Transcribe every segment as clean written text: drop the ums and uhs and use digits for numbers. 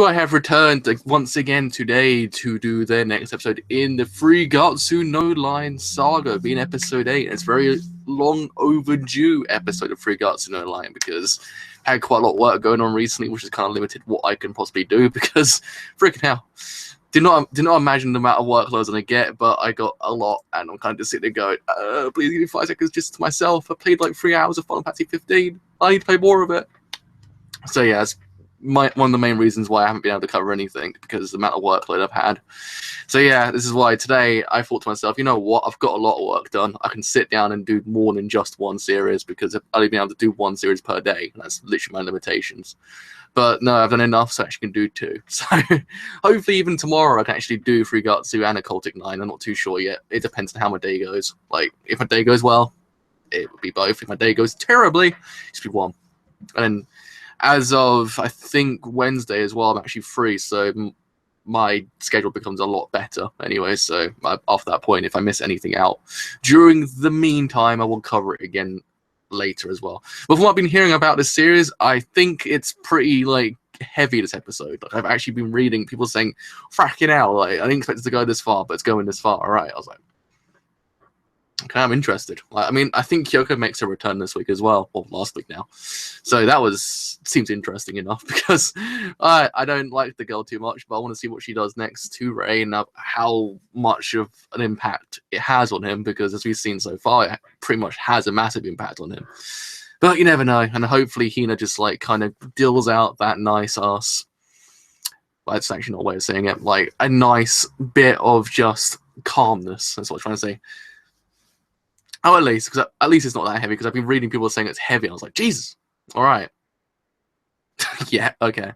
I have returned once again today to do the next episode in the 3 月のライオン saga, being episode 8. It's a very long overdue episode of 3月のライオン because I had quite a lot of work going on recently, which has kind of limited what I can possibly do because freaking hell. Did not imagine the amount of workload I was going to get, but I got a lot, and I'm kind of just sitting there going, please give me 5 seconds just to myself. I played like 3 hours of Final Fantasy 15. I need to play more of it. So yeah, it's one of the main reasons why I haven't been able to cover anything, because of the amount of workload I've had. So yeah, this is why today I thought to myself, you know what, I've got a lot of work done. I can sit down and do more than just one series, because I've only been able to do one series per day. That's literally my limitations. But no, I've done enough, so I actually can do 2. So hopefully even tomorrow I can actually do 3 月and Occultic 9. I'm not too sure yet. It depends on how my day goes. Like, if my day goes well, it would be both. If my day goes terribly, it's be 1. And then as of, I think, Wednesday as well, I'm actually free, so my schedule becomes a lot better anyway. So after that point, if I miss anything out during the meantime, I will cover it again later as well. But from what I've been hearing about this series, I think it's pretty like heavy this episode. Like, I've actually been reading people saying, fracking out, like, I didn't expect it to go this far, but it's going this far. All right. I was like, okay, I'm interested. Like, I mean, I think Kyoko makes a return this week as well, or last week now. So that seems interesting enough, because I don't like the girl too much, but I want to see what she does next to Ray and how much of an impact it has on him, because as we've seen so far, it pretty much has a massive impact on him. But you never know, and hopefully Hina just like kind of deals out that nice ass. Well, that's actually not a way of saying it. Like a nice bit of just calmness. That's what I'm trying to say. Oh, at least, because at least it's not that heavy, because I've been reading people saying it's heavy, and I was like, Jesus, all right. Yeah, okay.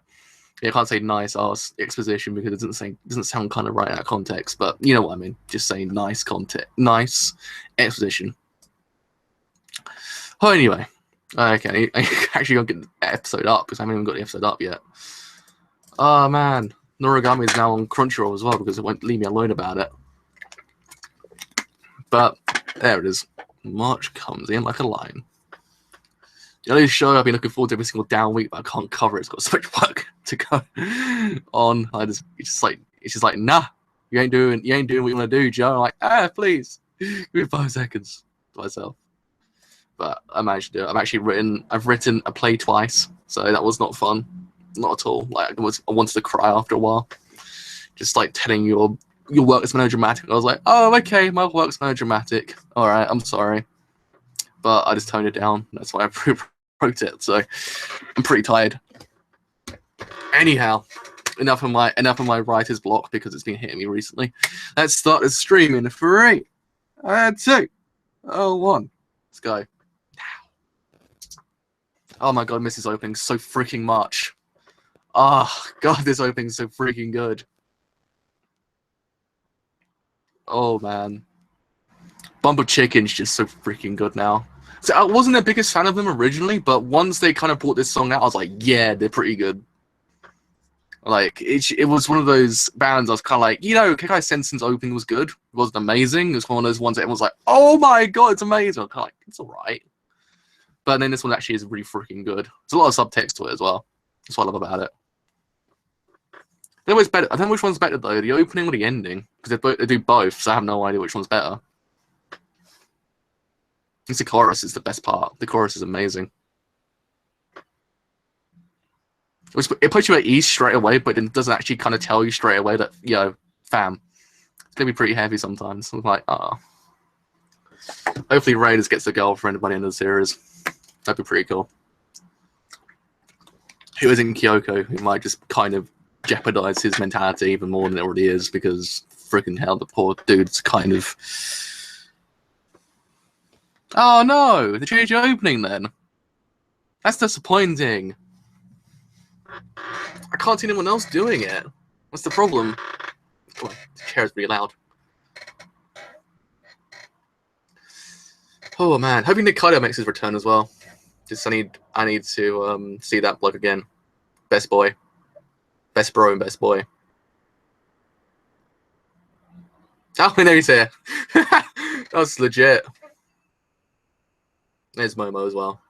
Yeah, I can't say nice ass exposition because it doesn't sound kind of right in that context, but you know what I mean. Just saying nice content, nice exposition. Oh, anyway. Okay, I actually got to get the episode up, because I haven't even got the episode up yet. Oh, man. Noragami is now on Crunchyroll as well, because it won't leave me alone about it. But there it is. March comes in like a lion. The only show I've been looking forward to every single down week, but I can't cover it. It's got so much work to go on. It's just like, nah, you ain't doing what you want to do, Joe. I'm like, please, give me 5 seconds to myself. But I managed to do it. I've written a play twice, so that was not fun, not at all. Like, I wanted to cry after a while, just like telling your work is melodramatic. I was like, oh, okay, my work's melodramatic. All right, I'm sorry. But I just toned it down. That's why I wrote it. So I'm pretty tired. Anyhow, enough of my writer's block, because it's been hitting me recently. Let's start the stream in 3, 2, 1. Let's go. Oh my god, I miss this opening so freaking much. Oh god, this opening's so freaking good. Oh man, Bump of Chicken's just so freaking good now. So I wasn't the biggest fan of them originally, but once they kind of brought this song out, I was like, yeah, they're pretty good. Like, it was one of those bands I was kind of like, you know, Kekai Sensen's opening was good. It wasn't amazing. It was one of those ones that everyone's like, oh my god, it's amazing. I'm kind of like, it's alright. But then this one actually is really freaking good. There's a lot of subtext to it as well. That's what I love about it. I don't know which one's better though, the opening or the ending, because they do both, so I have no idea which one's better. I think the chorus is the best part. The chorus is amazing. It puts you at ease straight away, but it doesn't actually kind of tell you straight away that, you know, fam, it's gonna be pretty heavy sometimes. I'm like, Hopefully Raiders gets a girlfriend by the end of the series. That'd be pretty cool. Who is in Kyoko, who might just kind of jeopardize his mentality even more than it already is, because freaking hell, the poor dude's kind of... Oh no! They changed the opening then! That's disappointing. I can't see anyone else doing it. What's the problem? Oh, the chair's really loud. Oh man, hoping Nikaido makes his return as well. Just I need to see that bloke again. Best boy. Best bro and best boy. Oh, there he's here. That's legit. There's Momo as well.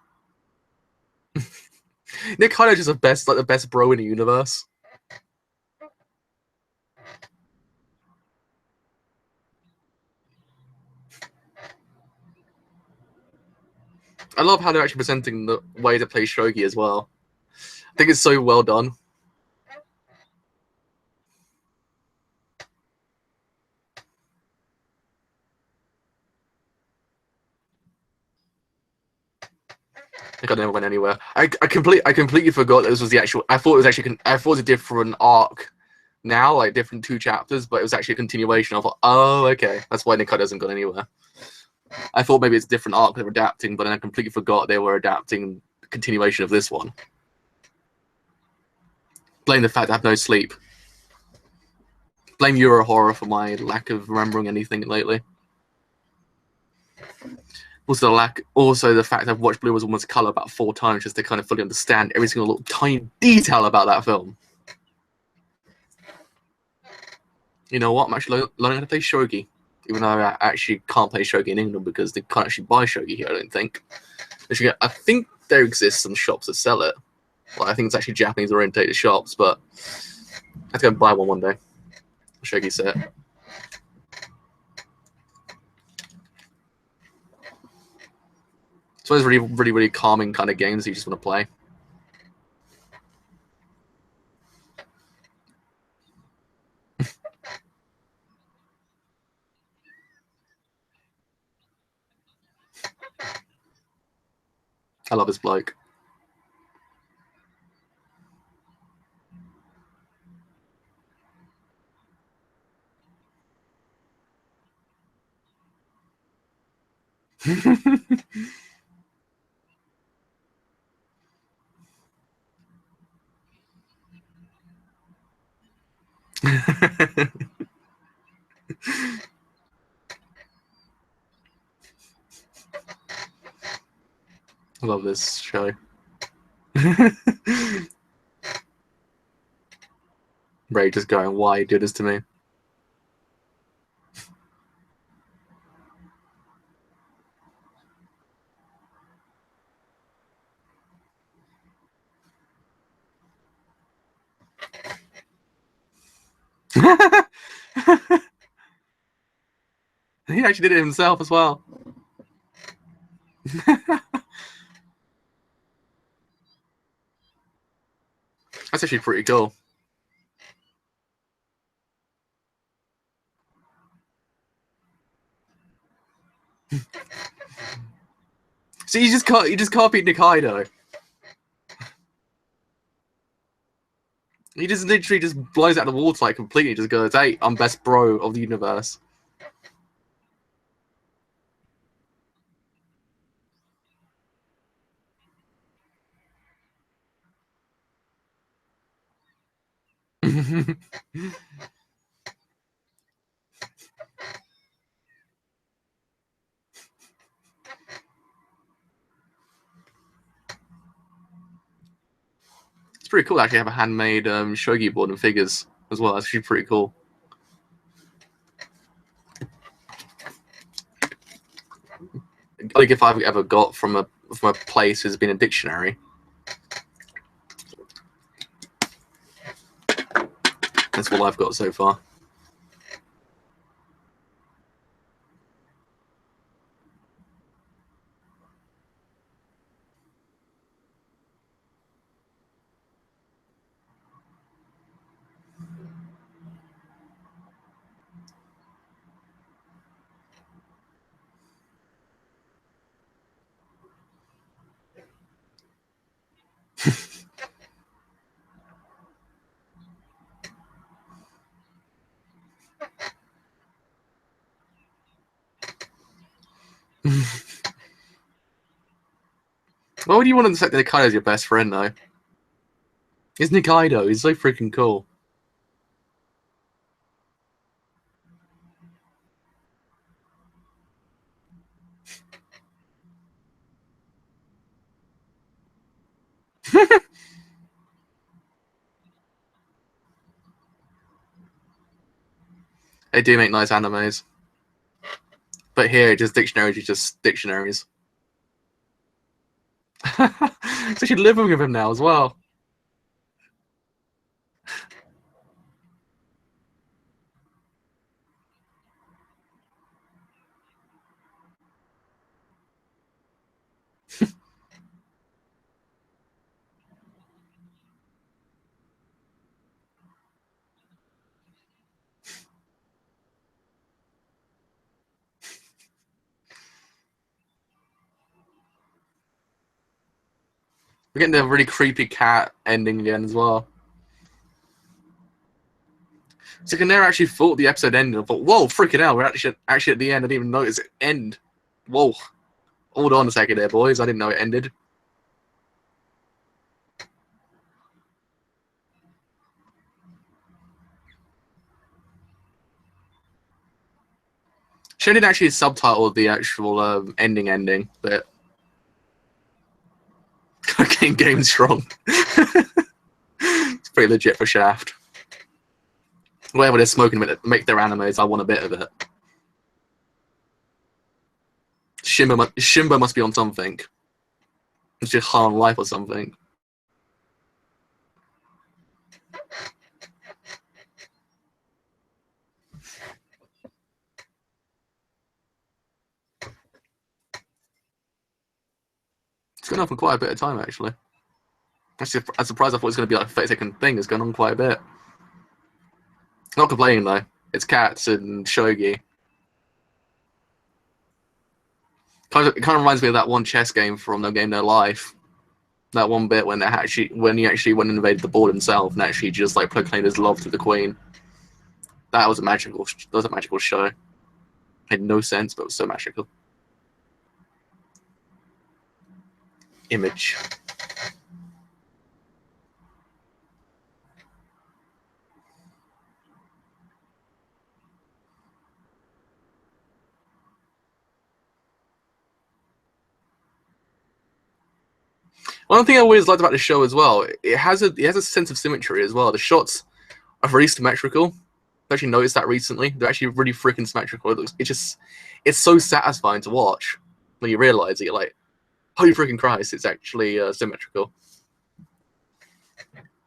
Nick Hino's just the best bro in the universe. I love how they're actually presenting the way to play shogi as well. I think it's so well done. I think I never went anywhere. I completely forgot that this was the actual. I thought it was a different arc. Now, like different 2 chapters, but it was actually a continuation. I thought, oh, okay, that's why Nikai hasn't gone anywhere. I thought maybe it's a different arc they were adapting, but then I completely forgot they were adapting the continuation of this one. Blame the fact I have no sleep. Blame Euro Horror for my lack of remembering anything lately. Also the fact I've watched Blue as Woman's Color about 4 times just to kind of fully understand every single little tiny detail about that film. You know what? I'm actually learning how to play shogi, even though I actually can't play shogi in England because they can't actually buy shogi here. I don't think. I think there exists some shops that sell it. Well, I think it's actually Japanese-orientated shops, but I have to go and buy one day. A shogi set. So it's really calming kind of games you just want to play. I love this bloke. I love this show. Ray just going, why you do this to me? He actually did it himself as well. That's actually pretty cool. So you just copied Nikaido. He just literally just blows out the water like completely. Just goes, "Hey, I'm best bro of the universe." It's pretty cool to actually have a handmade shogi board and figures as well. That's actually pretty cool. I think if I've ever got from a place has been a dictionary. That's all I've got so far. Why would you want to say Nikaido as your best friend though? It's Nikaido. He's so freaking cool. They do make nice animes. But here, just dictionaries are just dictionaries. So she's living with him now as well. We're getting the really creepy cat ending again as well. So I never actually thought the episode ended. I thought, whoa, freaking hell, we're actually at the end. I didn't even notice it end. Whoa. Hold on a second there, boys. I didn't know it ended. She didn't actually subtitle the actual ending, but game strong. It's pretty legit for Shaft. Whatever they're smoking with it, make their animes, I want a bit of it. Shimbo must be on something. It's just hard on life or something. It's going on for quite a bit of time, actually. Actually, I'm surprised. I thought it was going to be like a 30-second thing. It's going on quite a bit. Not complaining, though. It's cats and shogi. It kind of reminds me of that one chess game from No Game No Life. That one bit when he actually went and invaded the board himself and actually just like proclaimed his love to the queen. That was a magical show. Made no sense, but it was so magical. Image. One thing I always liked about the show as well, it has a sense of symmetry as well. The shots are very symmetrical. I've actually noticed that recently. They're actually really freaking symmetrical. It's so satisfying to watch when you realize it. You're like, holy freaking Christ, it's actually symmetrical.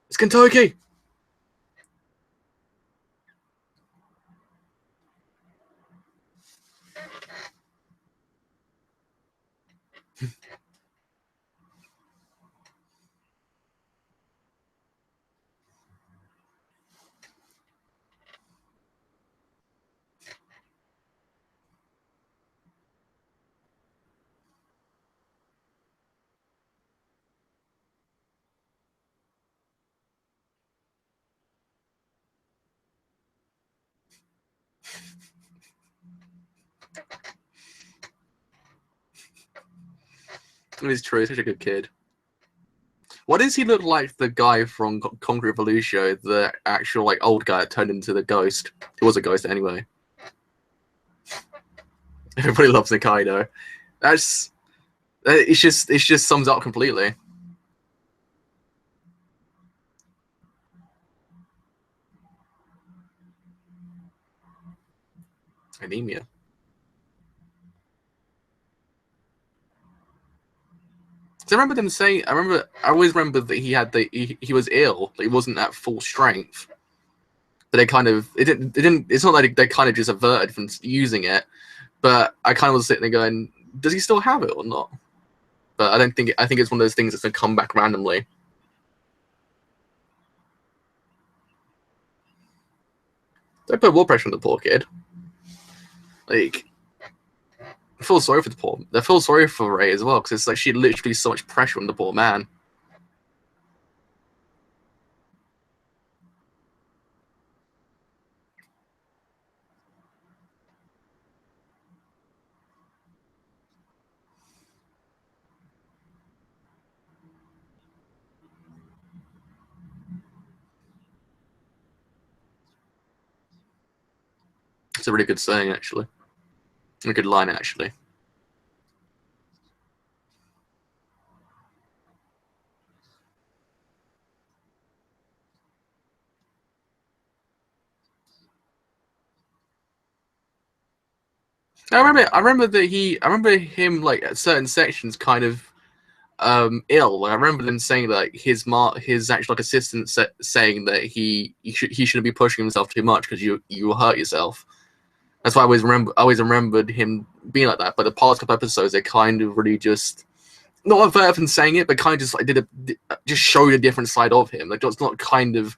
It's Kentucky! It is true, he's such a good kid. Why does he look like the guy from Concrete Evolution, the actual like old guy that turned into the ghost? It was a ghost anyway. Everybody loves Nikaido. It just sums up completely. Anemia. I remember them saying. I always remember that he was ill. He wasn't at full strength. But they kind of it didn't. It's not like they kind of just averted from using it. But I kind of was sitting there going, does he still have it or not? But I don't think. I think it's one of those things that's gonna come back randomly. Don't put more pressure on the poor kid. Like, I feel sorry for the poor. I feel sorry for Ray as well because it's like she literally so much pressure on the poor man. It's a really good saying, actually. A good line, actually. I remember him like at certain sections kind of ill. Like, I remember them saying that his actual like, assistant saying that he shouldn't be pushing himself too much because you will hurt yourself. That's why I always remembered him being like that. But the past couple episodes, they kind of really just not averted from saying it, but kind of just like just showed a different side of him. Like, it's not kind of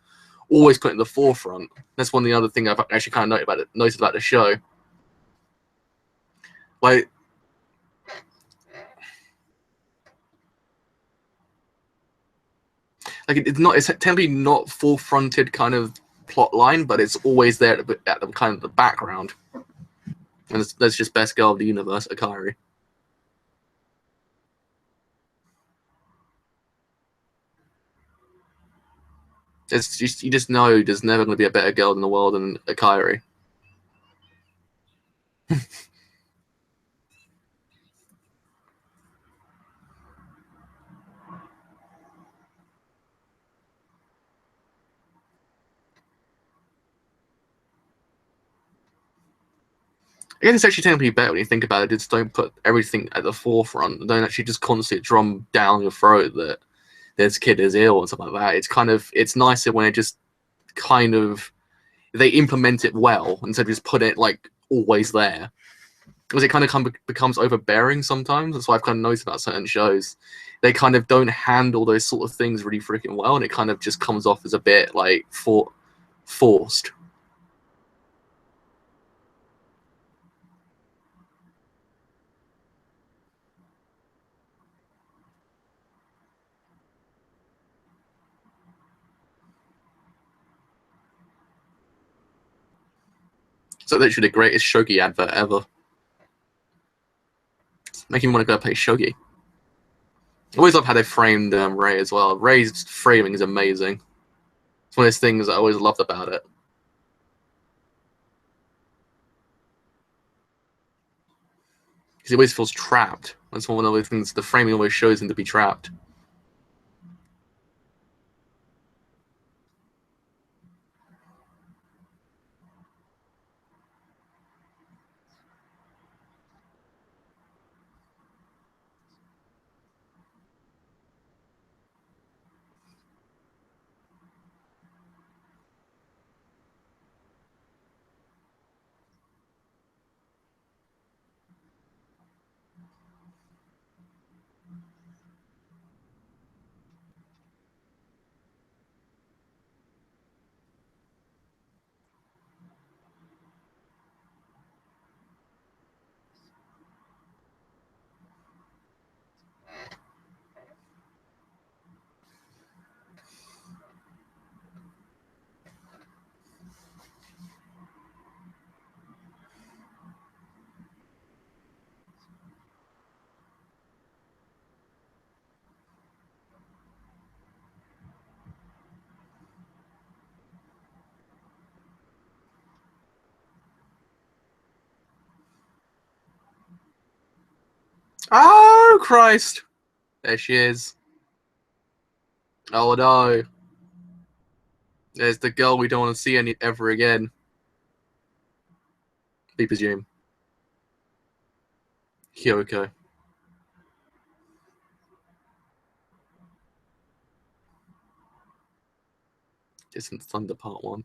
always put in the forefront. That's one of the other thing I've actually kind of noticed about the show. Like, like it's not, it's technically not full fronted kind of plot line, but it's always there at the kind of the background. And that's just best girl of the universe, Akari. It's just, you just know there's never going to be a better girl in the world than Akari. I guess it's actually technically better when you think about it. Just don't put everything at the forefront. Don't actually just constantly drum down your throat that this kid is ill and stuff like that. It's kind of, it's nicer when it just kind of, they implement it well instead of just put it like always there. Because it kind of becomes overbearing sometimes. That's what I've kind of noticed about certain shows. They kind of don't handle those sort of things really freaking well, and it kind of just comes off as a bit like forced. So literally the greatest shogi advert ever. Making me want to go play shogi. I always love how they framed Ray as well. Ray's framing is amazing. It's one of those things I always loved about it. Because he always feels trapped. That's one of the things, the framing always shows him to be trapped. Oh, Christ! There she is. Oh no. There's the girl we don't want to see ever again. We presume. Kyoko. Distant Thunder Part 1.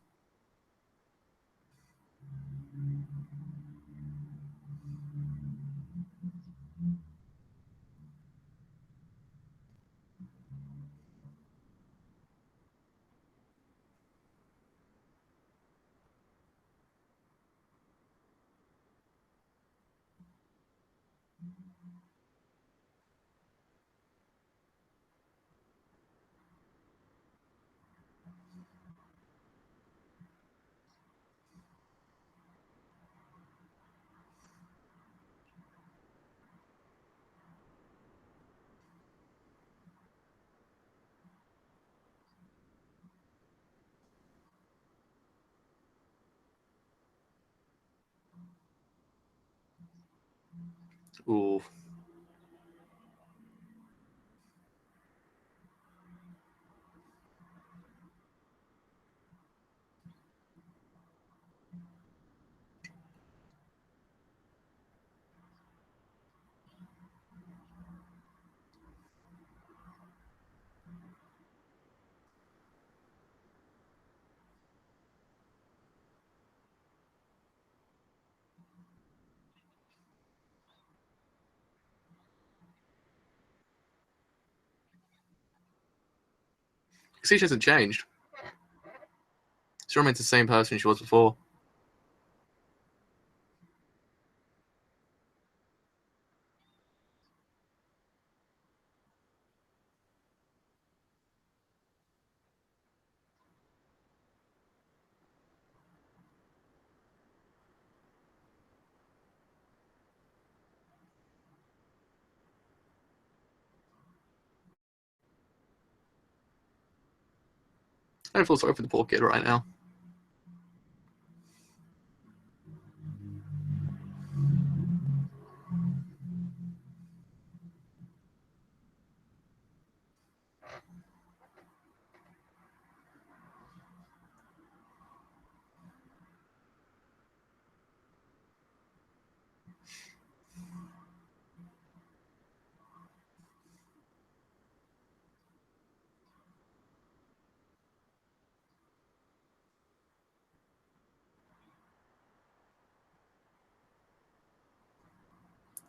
Ooh. See, she hasn't changed. She remains the same person she was before. I feel sorry for the poor kid right now.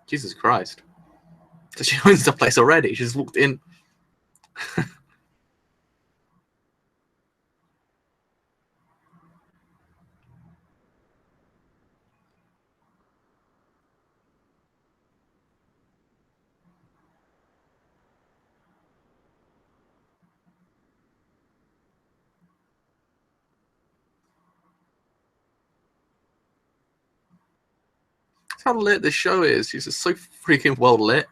Jesus Christ. So she owns the place already. She just walked in. That's how lit this show is. She's just so freaking well lit.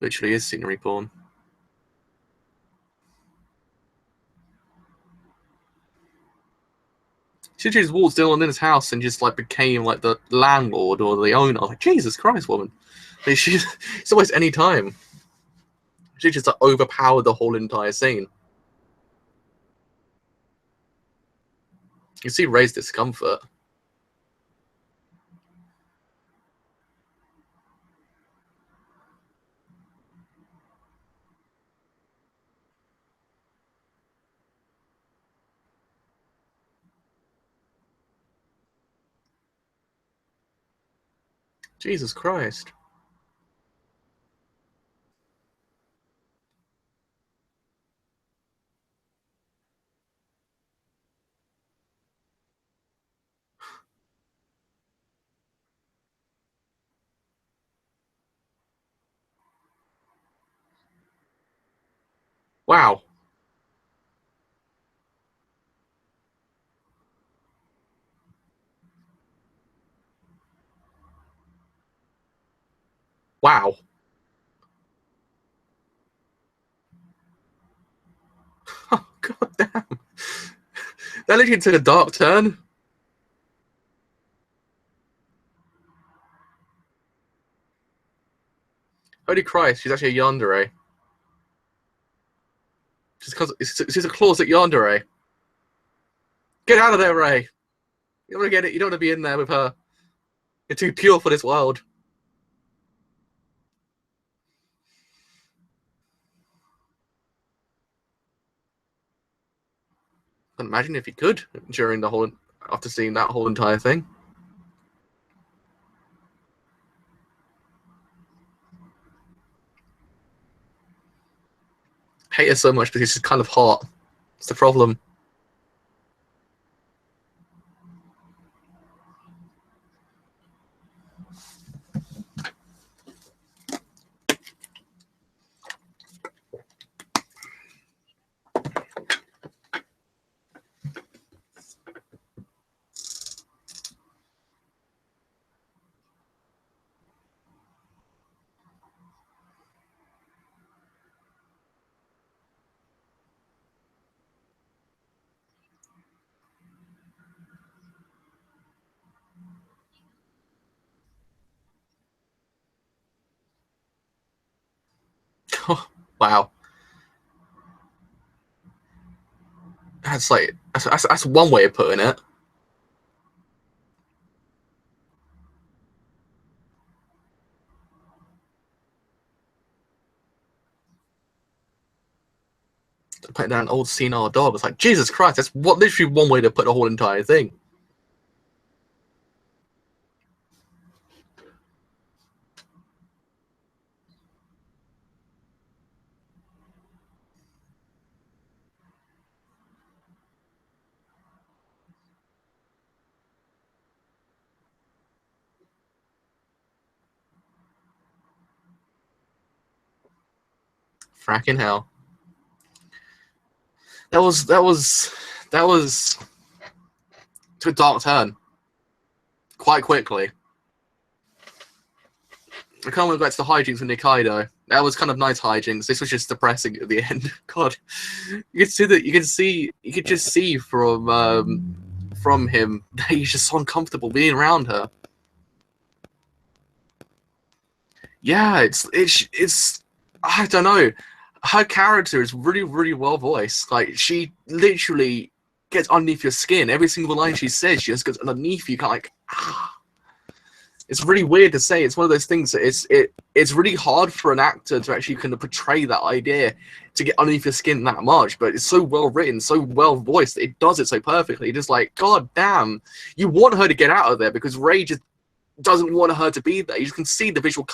Literally is scenery porn. She just walked in his house and just like became like the landlord or the owner. Like, Jesus Christ, woman. Like, it's always any time. She just like, overpowered the whole entire scene. You see Ray's discomfort. Jesus Christ. Wow. Wow. Oh, God damn. That literally took a dark turn. Holy Christ, she's actually a yandere. Just because she's a closet yandere. Get out of there, Ray. You don't want to get it. You don't want to be in there with her. You're too pure for this world. Imagine if you could during the whole after seeing that whole entire thing. Hate her so much because she's kind of hot. It's the problem. Oh, wow. That's like that's one way of putting it. like that old senile dog. It's like, Jesus Christ, that's literally one way to put the whole entire thing. Fracking hell. That was to a dark turn. Quite quickly. I can't wait back to the hijinks with Nikaido. That was kind of nice hijinks. This was just depressing at the end. God, you could see that. You could just see from him that he's just so uncomfortable being around her. Yeah, it's. I don't know. Her character is really well voiced. Like, she literally gets underneath your skin. Every single line she says, she just goes underneath you, kind of like, ah. It's really weird to say. It's one of those things that it's really hard for an actor to actually kind of portray that idea, to get underneath your skin that much. But it's so well written, so well voiced. It does it so perfectly. Just like, God damn, you want her to get out of there because Ray just doesn't want her to be there. You can see the visual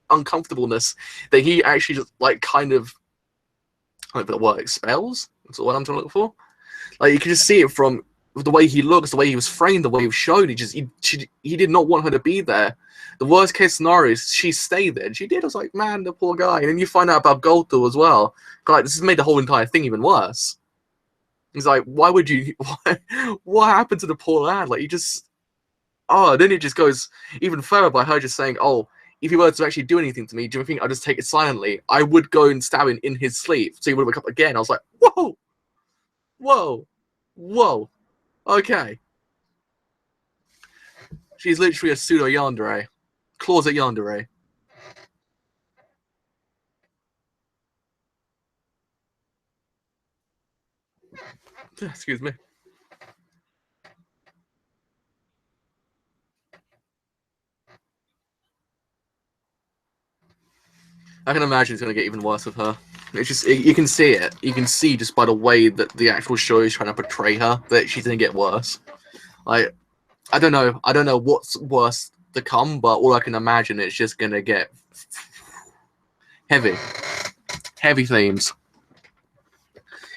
uncomfortableness that he actually just like kind of, I don't know what expels. That's what I'm trying to look for. Like, you can just see it from the way he looks, the way he was framed, the way he was shown. He did not want her to be there. The worst case scenario is she stayed there, and she did. I was like, man, the poor guy. And then you find out about Goto as well. Like, this has made the whole entire thing even worse. He's like, why would you? What happened to the poor lad? Like, he just. Oh, then it just goes even further by her just saying, oh, if he were to actually do anything to me, do you think I'd just take it silently? I would go and stab him in his sleep, so he would wake up again. I was like, whoa, whoa, whoa. Okay. She's literally a pseudo yandere. Closet yandere. Excuse me. I can imagine it's going to get even worse with her. It's just, you can see it. You can see just by the way that the actual show is trying to portray her that she's going to get worse. Like, I don't know what's worse to come, but all I can imagine is just going to get heavy themes.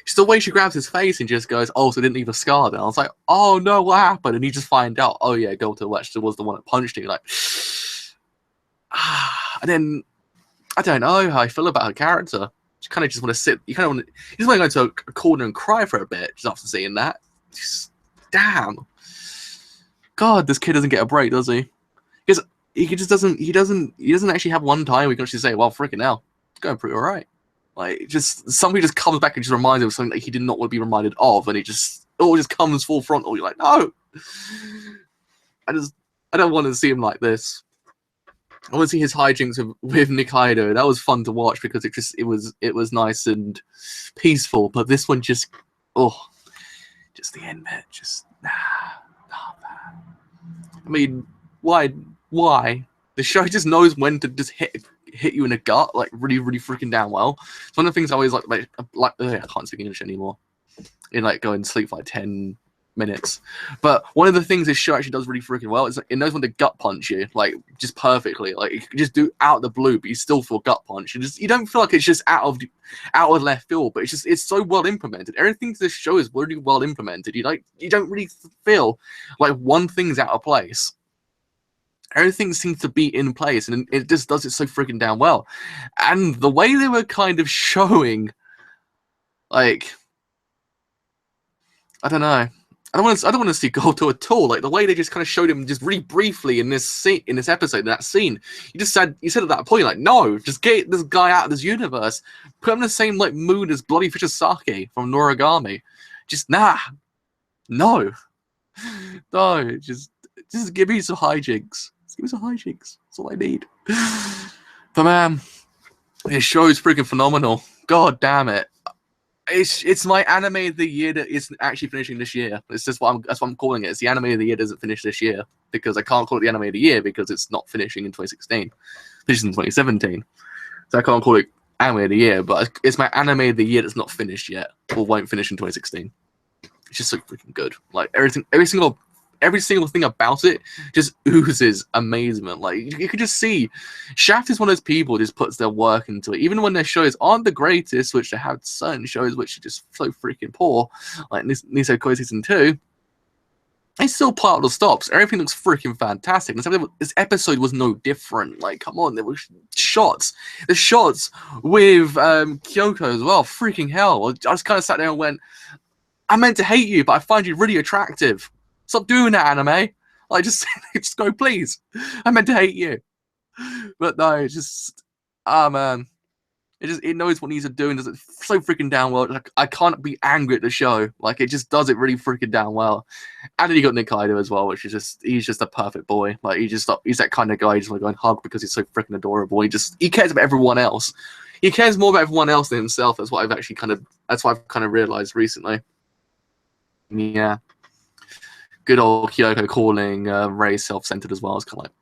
Just the way she grabs his face and just goes, oh, so I didn't leave a scar there. I was like, oh no, what happened? And you just find out, oh yeah, Goto actually was the one that punched you. Like, and then I don't know how I feel about her character. You kind of just want to sit. You just want to go into a corner and cry for a bit just after seeing that. Just, damn. God, this kid doesn't get a break, does he? Because he just doesn't. He doesn't actually have one time we can actually say, well, freaking hell, it's going pretty all right. Like, just somebody just comes back and just reminds him of something that he did not want to be reminded of, and it all just comes full frontal. You're like, no. I don't want to see him like this. I want to see his hijinks with Nikaido. That was fun to watch because it was nice and peaceful. But this one just the end bit, just man. I mean, why? The show just knows when to just hit you in the gut, like really freaking damn well. It's one of the things I always like I can't speak English anymore. In like going to sleep for like 10 minutes. But one of the things this show actually does really freaking well is like, it knows when to gut punch you, like just perfectly. Like, you can just do out of the blue, but you still feel gut punch. You don't feel like it's just out of left field, but it's so well implemented. Everything to this show is really well implemented. You don't really feel like one thing's out of place. Everything seems to be in place, and it just does it so freaking damn well. And the way they were kind of showing, like, I don't know. I don't want to see Goto at all. Like, the way they just kind of showed him just really briefly in this scene, in this episode, in that scene. You said at that point, like, no, just get this guy out of this universe. Put him in the same like mood as Bloody Fisher Sake from Noragami. Just no, just give me some hijinks. Just give me some hijinks. That's all I need. But man, this show is freaking phenomenal. God damn it. It's my anime of the year that isn't actually finishing this year. It's just that's what I'm calling it. It's the anime of the year that doesn't finish this year, because I can't call it the anime of the year because it's not finishing in 2016. It finishes in 2017. So I can't call it anime of the year, but it's my anime of the year that's not finished yet, or won't finish in 2016. It's just so freaking good. Like every single thing about it just oozes amazement. Like you could just see, Shaft is one of those people who just puts their work into it, even when their shows aren't the greatest, which they have certain shows which are just so freaking poor, like Niso Koi season 2. They still put out the stops. Everything looks freaking fantastic. This episode was no different. Like, come on, there were shots. The shots with Kyoko as well. Freaking hell. I just kind of sat there and went, I meant to hate you, but I find you really attractive. Stop doing that, anime. Like, just go, please. I meant to hate you. But no, it's just, man. It knows what it needs to do and does it so freaking damn well. Like, I can't be angry at the show. Like, it just does it really freaking damn well. And then you got Nikaido as well, which is he's just a perfect boy. Like, he's that kind of guy who's just like going hug because he's so freaking adorable. He cares about everyone else. He cares more about everyone else than himself. That's what I've kind of realized recently. Yeah. Good old Kyoko calling Ray self-centered as well. It's kind of like,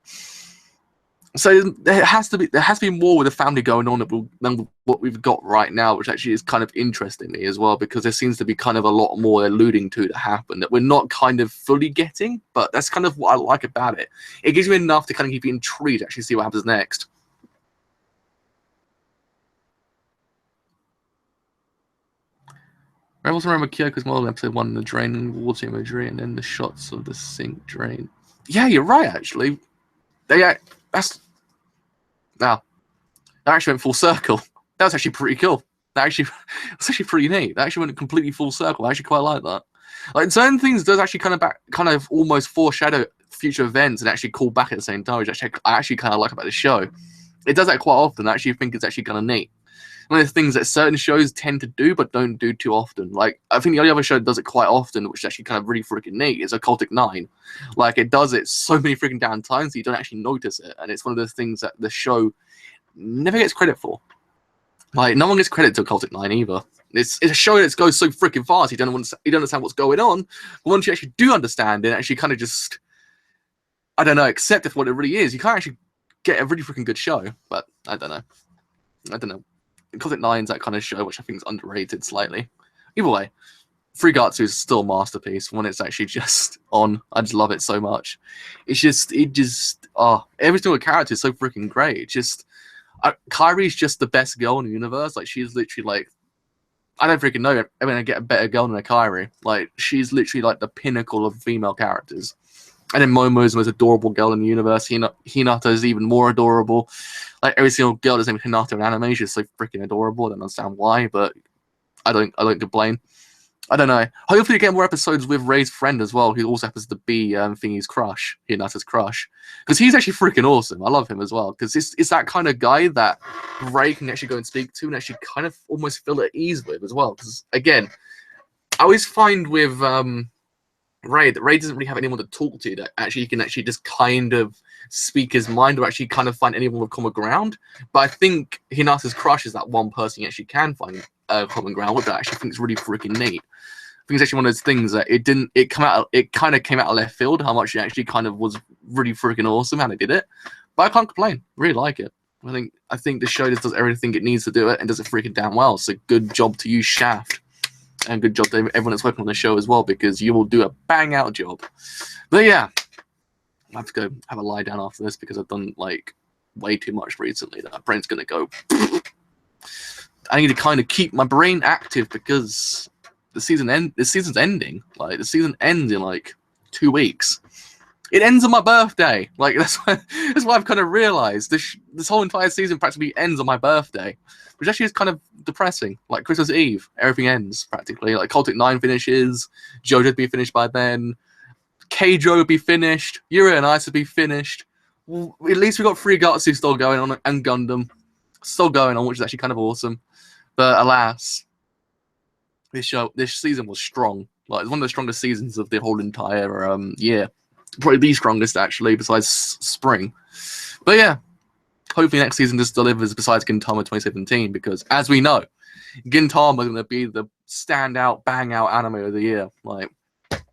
so there has to be more with the family going on than what we've got right now, which actually is kind of interesting me as well, because there seems to be kind of a lot more alluding to happen that we're not kind of fully getting, but that's kind of what I like about it. It gives you enough to kind of keep you intrigued to actually see what happens next. I also remember Kyoko's model episode 1, the draining water imagery, and then the shots of the sink drain. Yeah, you're right, actually. That actually went full circle. That was actually pretty cool. That's actually pretty neat. That actually went completely full circle. I actually quite like that. Like, certain things does actually kind of almost foreshadow future events and actually call back at the same time, which I actually kind of like about the show. It does that quite often. I actually think it's actually kind of neat. One of the things that certain shows tend to do but don't do too often. Like, I think the only other show that does it quite often, which is actually kind of really freaking neat, is Occultic 9. Like, it does it so many freaking damn times that you don't actually notice it. And it's one of those things that the show never gets credit for. Like, no one gets credit to Occultic 9 either. It's a show that goes so freaking fast, you don't understand what's going on. But once you actually do understand it, actually kind of just, I don't know, accept it for what it really is, you can't actually get a really freaking good show. But I don't know. Occultic 9's that kind of show which I think is underrated slightly. Either way, Freegatsu is still a masterpiece when it's actually just on. I just love it so much. Every single character is so freaking great. It's just, Kairi's just the best girl in the universe. Like, she's literally like, I don't freaking know. I'm gonna get a better girl than a Kairi. Like, she's literally like the pinnacle of female characters. And then Momo's the most adorable girl in the universe. Hinata is even more adorable. Like, every single girl that's named Hinata in anime is just so freaking adorable. I don't understand why, but I don't complain. I don't know. Hopefully, we get more episodes with Ray's friend as well, who also happens to be Thingy's crush, Hinata's crush, because he's actually freaking awesome. I love him as well, because it's that kind of guy that Ray can actually go and speak to and actually kind of almost feel at ease with as well. Because again, I always find with Ray that Ray doesn't really have anyone to talk to that actually can actually just kind of speak his mind or actually kind of find anyone with common ground. But I think Hinata's crush is that one person he actually can find common ground with. That I actually think is really freaking neat. I think it's actually one of those things that it kind of came out of left field how much it actually kind of was really freaking awesome how they did it. But I can't complain. Really like it. I think the show just does everything it needs to do it and does it freaking damn well. So good job to you, Shaft. And good job to everyone that's working on the show as well, because you will do a bang out job. But yeah, I have to go have a lie down after this because I've done like way too much recently that my brain's gonna go. I need to kind of keep my brain active because the season's ending. Like, the season ends in like 2 weeks. It ends on my birthday. Like, that's why I've kind of realized this whole entire season practically ends on my birthday, which actually is kind of depressing. Like, Christmas Eve, everything ends practically. Like, Cultic 9 finishes, JoJo'd be finished by then, Keijo would be finished, Yuri and Ice would be finished. Well, at least we got Freegatsu still going on, and Gundam still going on, which is actually kind of awesome. But alas, this season was strong. Like, it's one of the strongest seasons of the whole entire year. Probably the strongest, actually, besides spring. But yeah, hopefully next season just delivers besides Gintama 2017, because as we know, Gintama is going to be the standout, bang-out anime of the year. Like,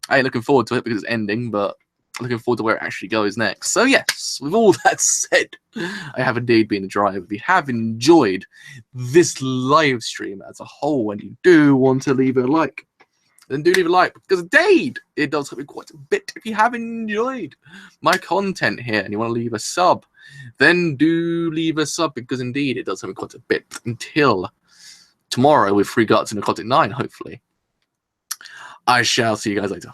I ain't looking forward to it because it's ending, but looking forward to where it actually goes next. So yes, with all that said, I have indeed been a driver. If you have enjoyed this live stream as a whole and you do want to leave a like, then do leave a like, because indeed it does help me quite a bit. If you have enjoyed my content here and you want to leave a sub, then do leave a sub, because indeed it does help me quite a bit. Until tomorrow with 3 Guts and a Content 9, hopefully. I shall see you guys later.